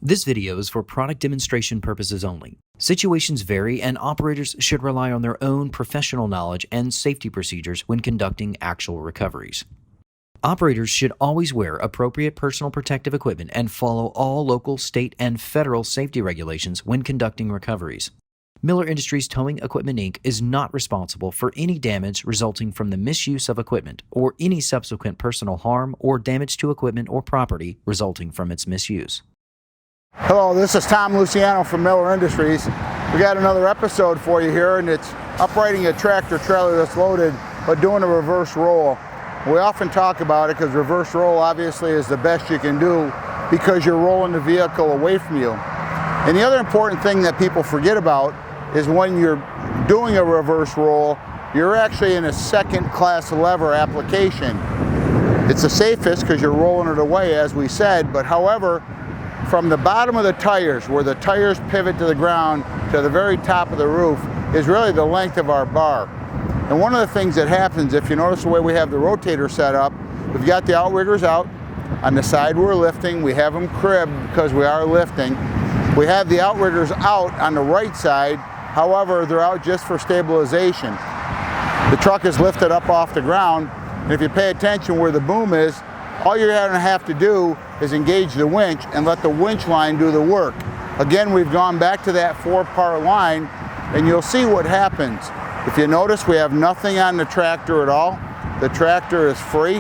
This video is for product demonstration purposes only. Situations vary, and operators should rely on their own professional knowledge and safety procedures when conducting actual recoveries. Operators should always wear appropriate personal protective equipment and follow all local, state, and federal safety regulations when conducting recoveries. Miller Industries Towing Equipment Inc. is not responsible for any damage resulting from the misuse of equipment or any subsequent personal harm or damage to equipment or property resulting from its misuse. Hello, this is Luciano from Miller Industries. We got another episode for you here, and it's operating a tractor trailer that's loaded but doing a reverse roll. We often talk about it because reverse roll obviously is the best you can do because you're rolling the vehicle away from you. And the other important thing that people forget about is when you're doing a reverse roll, you're actually in a second-class lever application. It's the safest because you're rolling it away, as we said, but however, from the bottom of the tires, where the tires pivot to the ground, to the very top of the roof, is really the length of our bar. And one of the things that happens, if you notice the way we have the rotator set up, we've got the outriggers out. On the side we're lifting, we have them cribbed because we are lifting. We have the outriggers out on the right side, however, they're out just for stabilization. The truck is lifted up off the ground, and if you pay attention where the boom is, all you're going to have to do is engage the winch and let the winch line do the work. Again, we've gone back to that 4-part line, and you'll see what happens. If you notice, we have nothing on the tractor at all. The tractor is free.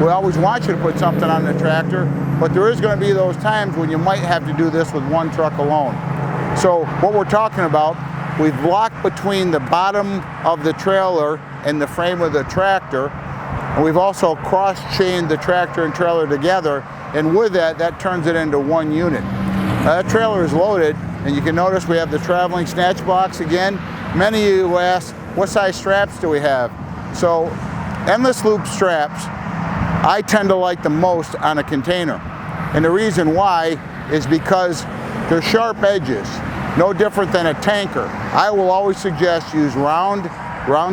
We always want you to put something on the tractor, but there is going to be those times when you might have to do this with one truck alone. So what we're talking about, we've blocked between the bottom of the trailer and the frame of the tractor, and we've also cross-chained the tractor and trailer together, and with that, that turns it into one unit. Now, that trailer is loaded, and you can notice we have the traveling snatch box again. Many of you ask, what size straps do we have? So, endless loop straps, I tend to like the most on a container. And the reason why is because they're sharp edges, no different than a tanker. I will always suggest use round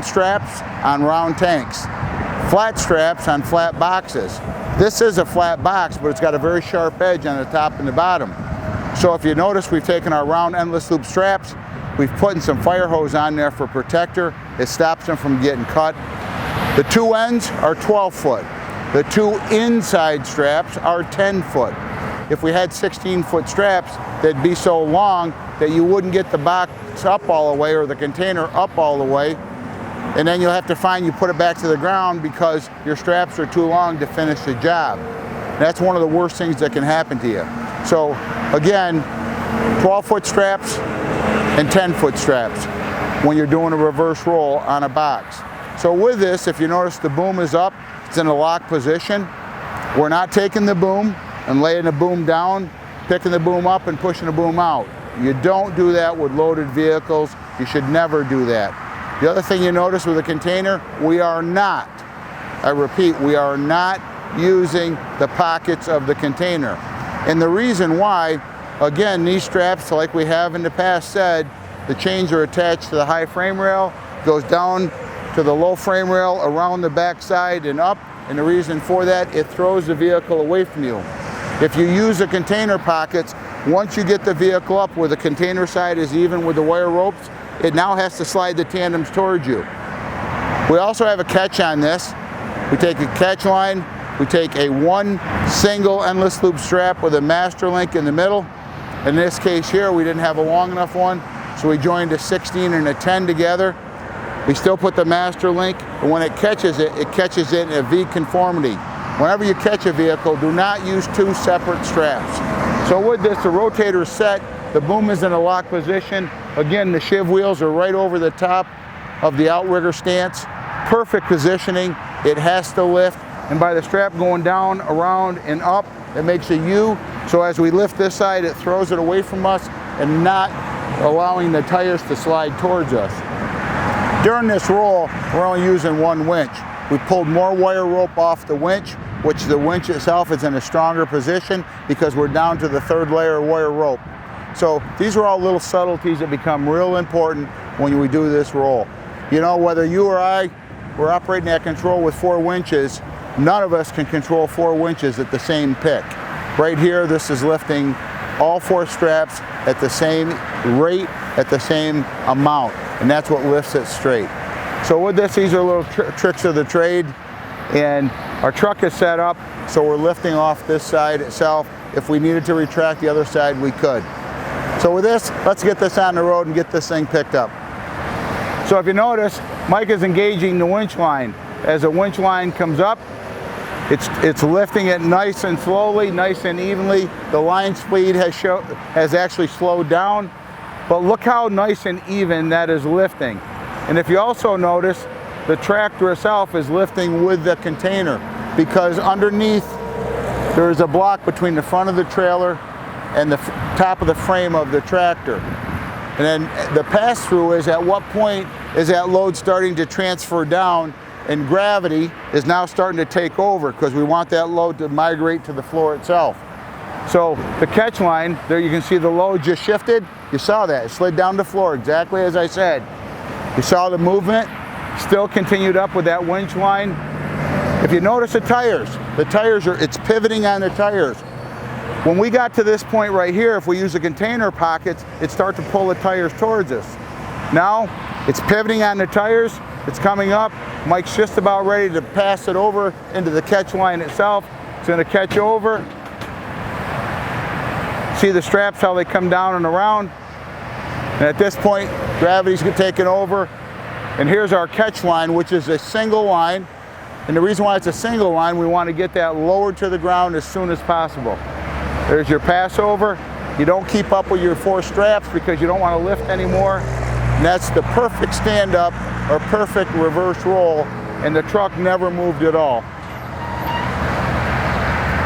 straps on round tanks. Flat straps on flat boxes. This is a flat box, but it's got a very sharp edge on the top and the bottom. So if you notice, we've taken our round endless loop straps, we've put some fire hose on there for protector. It stops them from getting cut. The two ends are 12 foot. The two inside straps are 10 foot. If we had 16-foot straps, they'd be so long that you wouldn't get the box up all the way or the container up all the way. And then you'll have to find you put it back to the ground because your straps are too long to finish the job. That's one of the worst things that can happen to you. So again, 12-foot straps and 10-foot straps when you're doing a reverse roll on a box. So with this, if you notice the boom is up, it's in a lock position. We're not taking the boom and laying the boom down, picking the boom up and pushing the boom out. You don't do that with loaded vehicles. You should never do that. The other thing you notice with a container, we are not, I repeat, we are not using the pockets of the container. And the reason why, again, these straps, like we have in the past said, the chains are attached to the high frame rail, goes down to the low frame rail, around the back side and up. And the reason for that, it throws the vehicle away from you. If you use the container pockets, once you get the vehicle up where the container side is even with the wire ropes, it now has to slide the tandems towards you. We also have a catch on this. We take a catch line, we take a one single endless loop strap with a master link in the middle. In this case here, we didn't have a long enough one, so we joined a 16 and a 10 together. We still put the master link, and when it catches it in a V conformity. Whenever you catch a vehicle, do not use two separate straps. So with this, the rotator is set, the boom is in a lock position. Again, the shiv wheels are right over the top of the outrigger stance. Perfect positioning. It has to lift. And by the strap going down, around, and up, it makes a U. So as we lift this side, it throws it away from us and not allowing the tires to slide towards us. During this roll, we're only using one winch. We pulled more wire rope off the winch, which the winch itself is in a stronger position because we're down to the third layer of wire rope. So these are all little subtleties that become real important when we do this roll. You know, whether you or I, we're operating that control with 4 winches, none of us can control 4 winches at the same pick. Right here, this is lifting all 4 straps at the same rate, at the same amount, and that's what lifts it straight. So with this, these are little tricks of the trade, and our truck is set up so we're lifting off this side itself. If we needed to retract the other side, we could. So with this, let's get this on the road and get this thing picked up. So if you notice, Mike is engaging the winch line. As the winch line comes up, it's lifting it nice and slowly, nice and evenly. The line speed has actually slowed down, but look how nice and even that is lifting. And if you also notice, the tractor itself is lifting with the container, because underneath there is a block between the front of the trailer and the top of the frame of the tractor. And then the pass-through is, at what point is that load starting to transfer down, and gravity is now starting to take over, because we want that load to migrate to the floor itself. So the catch line, there you can see the load just shifted. You saw that, it slid down the floor exactly as I said. You saw the movement, still continued up with that winch line. If you notice the tires it's pivoting on the tires. When we got to this point right here, if we use the container pockets, it starts to pull the tires towards us. Now, it's pivoting on the tires, it's coming up. Mike's just about ready to pass it over into the catch line itself. It's going to catch over. See the straps, how they come down and around. And at this point, gravity's taken over. And here's our catch line, which is a single line. And the reason why it's a single line, we want to get that lowered to the ground as soon as possible. There's your passover. You don't keep up with your 4 straps because you don't want to lift anymore. And that's the perfect stand-up or perfect reverse roll, and the truck never moved at all.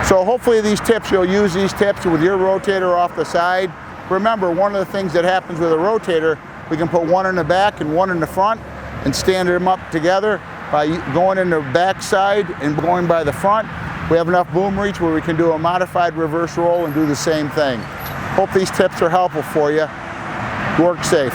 So hopefully these tips, you'll use these tips with your rotator off the side. Remember, one of the things that happens with a rotator, we can put one in the back and one in the front and stand them up together by going in the back side and going by the front. We have enough boom reach where we can do a modified reverse roll and do the same thing. Hope these tips are helpful for you. Work safe.